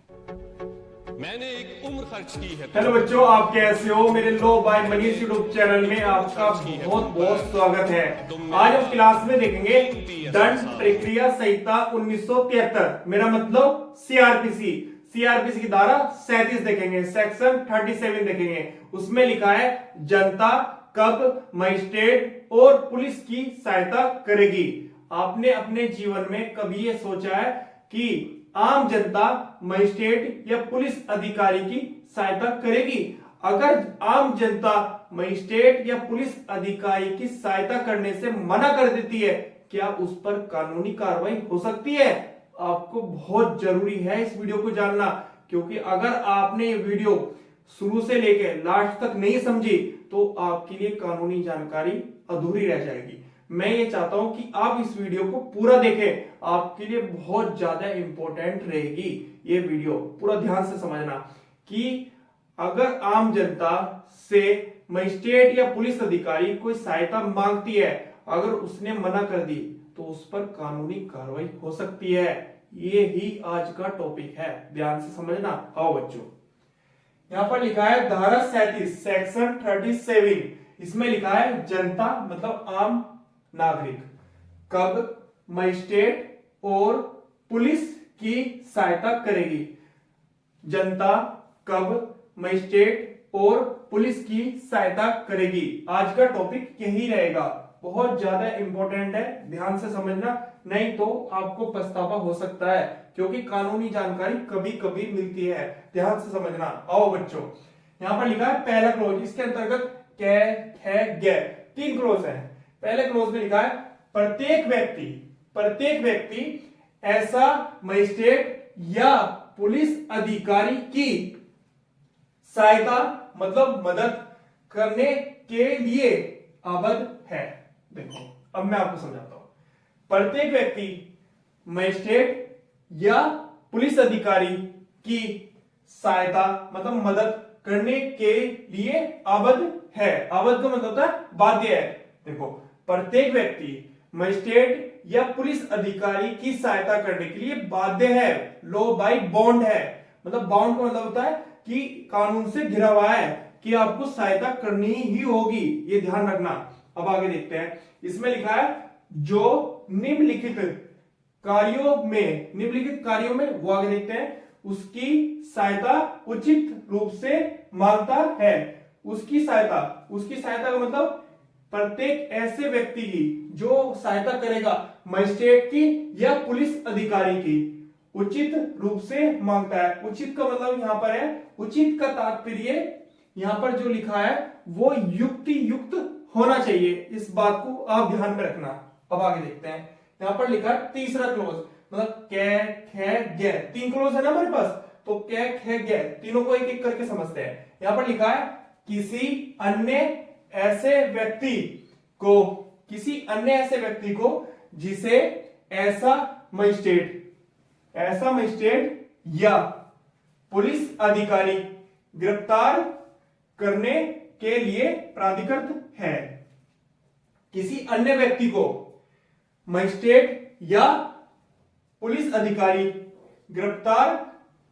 मैंने एक उम्र खर्च की है। हेलो बच्चों, आप कैसे हो? मेरे लो बाय मनीष यूट्यूब चैनल में आपका बहुत बहुत स्वागत है। आज हम क्लास में देखेंगे दंड प्रक्रिया संहिता 1973, मेरा मतलब सीआरपीसी। सीआरपीसी की धारा 37 देखेंगे, सेक्शन 37 देखेंगे। उसमें लिखा है जनता कब मजिस्ट्रेट और पुलिस की सहायता करेगी। आपने अपने जीवन में कभी ये सोचा है कि आम जनता मजिस्ट्रेट या पुलिस अधिकारी की सहायता करेगी? अगर आम जनता मजिस्ट्रेट या पुलिस अधिकारी की सहायता करने से मना कर देती है, क्या उस पर कानूनी कार्रवाई हो सकती है? आपको बहुत जरूरी है इस वीडियो को जानना, क्योंकि अगर आपने ये वीडियो शुरू से लेकर लास्ट तक नहीं समझी तो आपके लिए कानूनी जानकारी अधूरी रह जाएगी। मैं ये चाहता हूं कि आप इस वीडियो को पूरा देखें, आपके लिए बहुत ज्यादा इंपॉर्टेंट रहेगी ये वीडियो। पूरा ध्यान से समझना कि अगर आम जनता से मजिस्ट्रेट या पुलिस अधिकारी कोई सहायता मांगती है, अगर उसने मना कर दी तो उस पर कानूनी कार्रवाई हो सकती है। ये ही आज का टॉपिक है, ध्यान से समझना। आओ बच्चों, यहां पर लिखा है धारा 37 सेक्शन 37। इसमें लिखा है जनता मतलब आम नागरिक कब मजिस्ट्रेट और पुलिस की सहायता करेगी। जनता कब मजिस्ट्रेट और पुलिस की सहायता करेगी। आज का टॉपिक यही रहेगा, बहुत ज्यादा इंपॉर्टेंट है, ध्यान से समझना, नहीं तो आपको पछतावा हो सकता है, क्योंकि कानूनी जानकारी कभी कभी मिलती है। ध्यान से समझना। आओ बच्चों, यहां पर लिखा है पहला क्लोज, इसके अंतर्गत कै खे गे 3 क्लोज है। पहले क्लोज में लिखा है प्रत्येक व्यक्ति ऐसा मजिस्ट्रेट या पुलिस अधिकारी की सहायता मतलब मदद करने के लिए आबद्ध है। देखो, अब मैं आपको समझाता हूं। प्रत्येक व्यक्ति मजिस्ट्रेट या पुलिस अधिकारी की सहायता मतलब मदद करने के लिए आबद्ध है। आबद्ध का मतलब होता है बाध्य है। देखो, प्रत्येक व्यक्ति मजिस्ट्रेट या पुलिस अधिकारी की सहायता करने के लिए बाध्य है, लॉ बाय बॉन्ड है। मतलब बॉन्ड का मतलब होता है कि कानून से घिरा हुआ है कि आपको सहायता करनी ही होगी, ये ध्यान रखना। अब आगे देखते हैं, इसमें लिखा है जो निम्नलिखित कार्यों में वो आगे देखते हैं, उसकी सहायता उचित रूप से मांगता है। उसकी सहायता का मतलब प्रत्येक ऐसे व्यक्ति की जो सहायता करेगा मजिस्ट्रेट की या पुलिस अधिकारी की, उचित रूप से मांगता है। उचित का मतलब यहां पर है, उचित का तात्पर्य यहां पर जो लिखा है वो युक्ति युक्त होना चाहिए। इस बात को आप ध्यान में रखना। अब आगे देखते हैं, यहां पर लिखा है तीसरा क्लोज, मतलब कै खे गे 3 क्लोज है ना हमारे पास, तो कै खे गे तीनों को एक एक करके समझते हैं। यहां पर लिखा है किसी अन्य ऐसे व्यक्ति को जिसे ऐसा मजिस्ट्रेट या पुलिस अधिकारी गिरफ्तार करने के लिए प्राधिकृत है। किसी अन्य व्यक्ति को मजिस्ट्रेट या पुलिस अधिकारी गिरफ्तार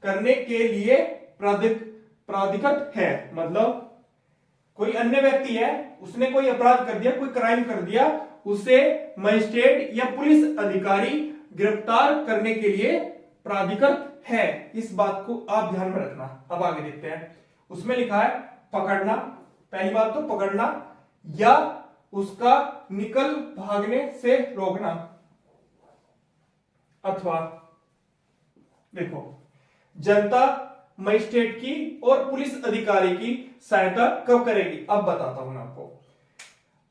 करने के लिए प्राधिकृत है। मतलब कोई अन्य व्यक्ति है, उसने कोई अपराध कर दिया, कोई क्राइम कर दिया, उसे मजिस्ट्रेट या पुलिस अधिकारी गिरफ्तार करने के लिए प्राधिकृत है। इस बात को आप ध्यान में रखना। अब आगे देखते हैं, उसमें लिखा है पकड़ना। पहली बात तो पकड़ना या उसका निकल भागने से रोकना, अथवा देखो, जनता मजिस्ट्रेट की और पुलिस अधिकारी की सहायता कब करेगी। अब बताता हूं मैं आपको।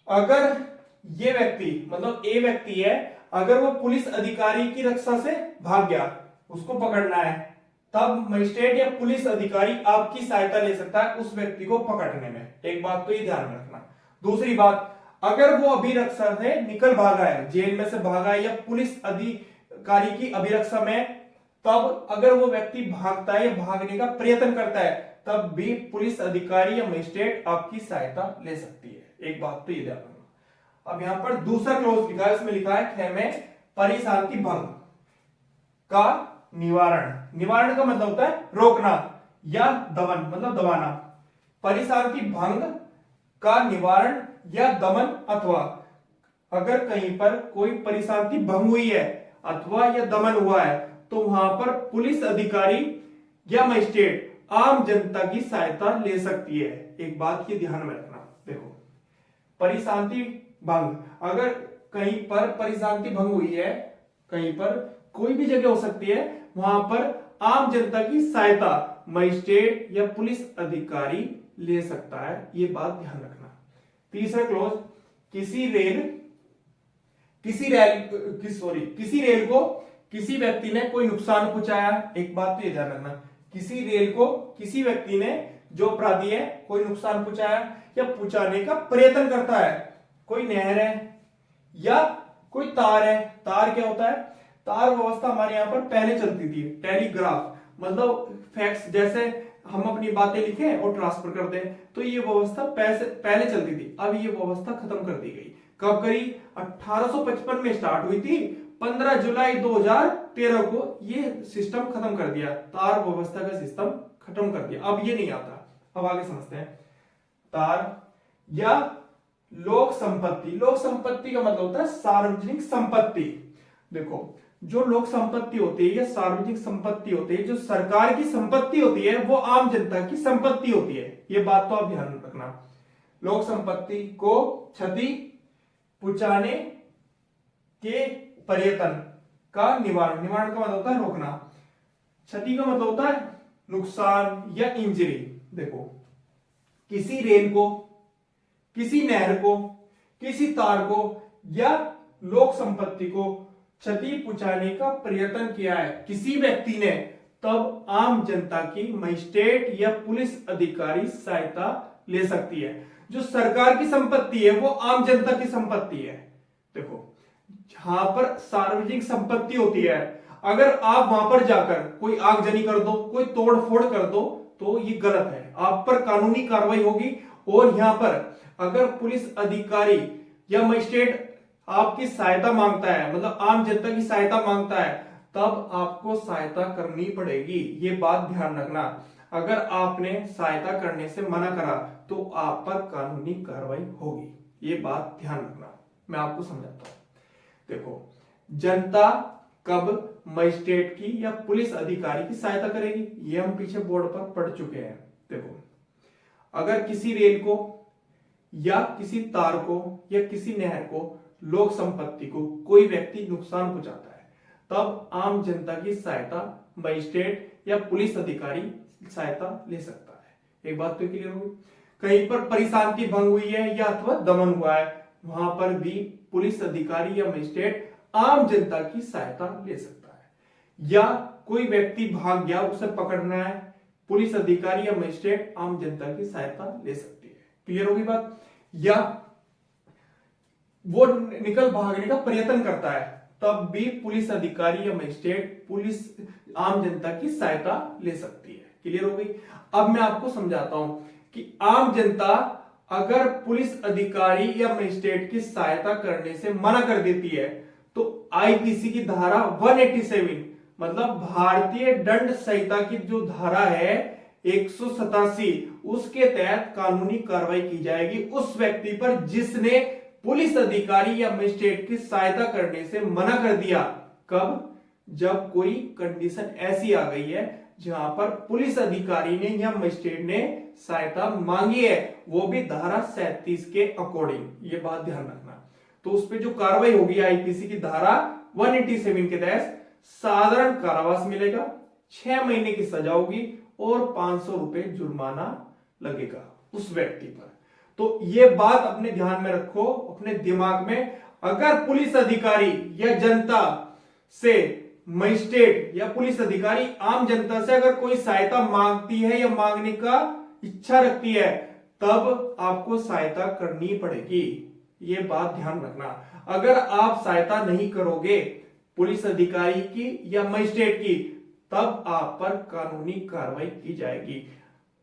अगर ये व्यक्ति मतलब ए व्यक्ति है, अगर वो पुलिस अधिकारी की रक्षा से भाग गया, उसको पकड़ना है, तब मजिस्ट्रेट या पुलिस अधिकारी आपकी सहायता ले सकता है उस व्यक्ति को पकड़ने में। एक बात तो ये ध्यान में रखना। दूसरी बात, अगर वो अभिरक्षा से निकल भागा है, जेल में से भागा है या पुलिस अधिकारी की अभिरक्षा में, तब अगर वो व्यक्ति भागता है या भागने का प्रयत्न करता है, तब भी पुलिस अधिकारी या मजिस्ट्रेट आपकी सहायता ले सकती है। एक बात तो ये ध्यान रखना। अब यहां पर दूसरा क्लोज लिखा है, इसमें लिखा है खे में परिशांति भंग का निवारण। निवारण का मतलब होता है रोकना या दमन, मतलब दबाना। परिशांति भंग का निवारण या दमन, अथवा अगर कहीं पर कोई परिशांति भंग हुई है अथवा या दमन हुआ है तो वहां पर पुलिस अधिकारी या मजिस्ट्रेट आम जनता की सहायता ले सकती है। एक बात ये ध्यान में रखना, देखो परिशांति भंग, अगर कहीं पर परिशांति भंग हुई है, कहीं पर कोई भी जगह हो सकती है, वहां पर आम जनता की सहायता मजिस्ट्रेट या पुलिस अधिकारी ले सकता है। ये बात ध्यान रखना। तीसरा क्लॉज, किसी रेल को किसी व्यक्ति ने कोई नुकसान पहुंचाया। एक बात तो ये ध्यान रखना, किसी रेल को किसी व्यक्ति ने, जो अपराधी है, कोई नुकसान पहुंचाया या पहुंचाने का प्रयत्न करता है। कोई नहर है या कोई तार है। तार क्या होता है? तार व्यवस्था हमारे यहां पर पहले चलती थी, टेलीग्राफ, मतलब फैक्स, जैसे हम अपनी बातें लिखें और ट्रांसफर कर दें, तो ये व्यवस्था पहले चलती थी। अब ये व्यवस्था खत्म कर दी गई। कब करी? 1855 में स्टार्ट हुई थी, 15 जुलाई 2013 को ये सिस्टम खत्म कर दिया। तार व्यवस्था का सिस्टम खत्म कर दिया, अब ये नहीं आता। अब आगे समझते हैं। तार या लोक संपत्ति। लोक संपत्ति का मतलब होता है सार्वजनिक संपत्ति। देखो, जो लोक संपत्ति होती है या सार्वजनिक संपत्ति होती है, जो सरकार की संपत्ति होती है, वो आम जनता की संपत्ति होती है। ये बात तो आप ध्यान रखना। लोक संपत्ति को क्षति पहुंचाने के प्रयत्न का निवारण। निवारण का मतलब होता है रोकना। क्षति का मतलब होता है नुकसान या इंजरी। देखो, किसी रेल को, किसी नहर को, किसी तार को या लोक संपत्ति को क्षति पहुंचाने का प्रयत्न किया है किसी व्यक्ति ने, तब आम जनता की मजिस्ट्रेट या पुलिस अधिकारी सहायता ले सकती है। जो सरकार की संपत्ति है वो आम जनता की संपत्ति है। देखो, जहां पर सार्वजनिक संपत्ति होती है, अगर आप वहां पर जाकर कोई आगजनी कर दो, कोई तोड़ फोड़ कर दो, तो ये गलत है, आप पर कानूनी कार्रवाई होगी। और यहां पर अगर पुलिस अधिकारी या मजिस्ट्रेट आपकी सहायता मांगता है, मतलब आम जनता की सहायता मांगता है, तब आपको सहायता करनी पड़ेगी। ये बात ध्यान रखना। अगर आपने सहायता करने से मना करा तो आप पर कानूनी कार्रवाई होगी। ये बात ध्यान रखना। मैं आपको समझाता हूं। देखो, जनता कब मजिस्ट्रेट की या पुलिस अधिकारी की सहायता करेगी, ये हम पीछे बोर्ड पर पढ़ चुके हैं। देखो, अगर किसी रेल को या किसी तार को या किसी नहर को, लोक संपत्ति को कोई व्यक्ति नुकसान पहुंचाता है, तब आम जनता की सहायता मजिस्ट्रेट या पुलिस अधिकारी सहायता ले सकता है। एक बात तो क्लियर हुई। कहीं पर परिशांति भंग हुई है या अथवा दमन हुआ है, वहां पर भी पुलिस अधिकारी या मजिस्ट्रेट आम जनता की सहायता ले सकता है। या कोई व्यक्ति भाग गया, उसे पकड़ना है, पुलिस अधिकारी या मजिस्ट्रेट आम जनता की सहायता ले सकती है। क्लियर होगी बात? या वो निकल भागने का प्रयत्न करता है, तब भी पुलिस अधिकारी या मजिस्ट्रेट पुलिस आम जनता की सहायता ले सकती है। क्लियर हो गई? अब मैं आपको समझाता हूं कि आम जनता अगर पुलिस अधिकारी या मजिस्ट्रेट की सहायता करने से मना कर देती है तो आईपीसी की धारा 187, मतलब भारतीय दंड संहिता की जो धारा है 187, उसके तहत कानूनी कार्रवाई की जाएगी उस व्यक्ति पर जिसने पुलिस अधिकारी या मजिस्ट्रेट की सहायता करने से मना कर दिया। कब? जब कोई कंडीशन ऐसी आ गई है जहां पर पुलिस अधिकारी ने या मजिस्ट्रेट ने सहायता मांगी है, वो भी धारा 37 के अकॉर्डिंग। ये बात ध्यान रखना। तो उस पर जो कार्रवाई होगी आईपीसी की धारा 187 के तहत साधारण कारावास मिलेगा, 6 महीने की सजा होगी और 500 रुपए जुर्माना लगेगा उस व्यक्ति पर। तो ये बात अपने ध्यान में रखो, अपने दिमाग में। अगर पुलिस अधिकारी या जनता से, मजिस्ट्रेट या पुलिस अधिकारी आम जनता से अगर कोई सहायता मांगती है या मांगने का इच्छा रखती है, तब आपको सहायता करनी पड़ेगी। ये बात ध्यान रखना। अगर आप सहायता नहीं करोगे पुलिस अधिकारी की या मजिस्ट्रेट की, तब आप पर कानूनी कार्रवाई की जाएगी।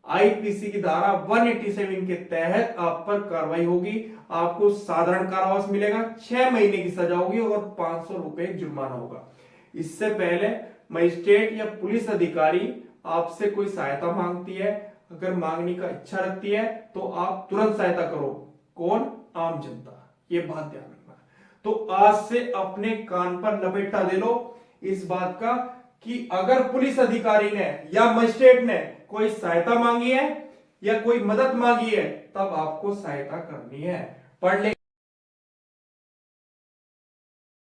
आईपीसी की धारा 187 के तहत आप पर कार्रवाई होगी। आपको साधारण कारावास मिलेगा, 6 महीने की सजा होगी और 500 रुपए जुर्माना होगा। इससे पहले मजिस्ट्रेट या पुलिस अधिकारी आपसे कोई सहायता मांगती है, अगर मांगने का इच्छा रखती है तो आप तुरंत सहायता करो। कौन? आम जनता। ये बात ध्यान रखना। तो आज से अपने कान पर लपेटा दे लो इस बात का कि अगर पुलिस अधिकारी ने या मजिस्ट्रेट ने कोई सहायता मांगी है या कोई मदद मांगी है, तब आपको सहायता करनी है। पढ़ ले।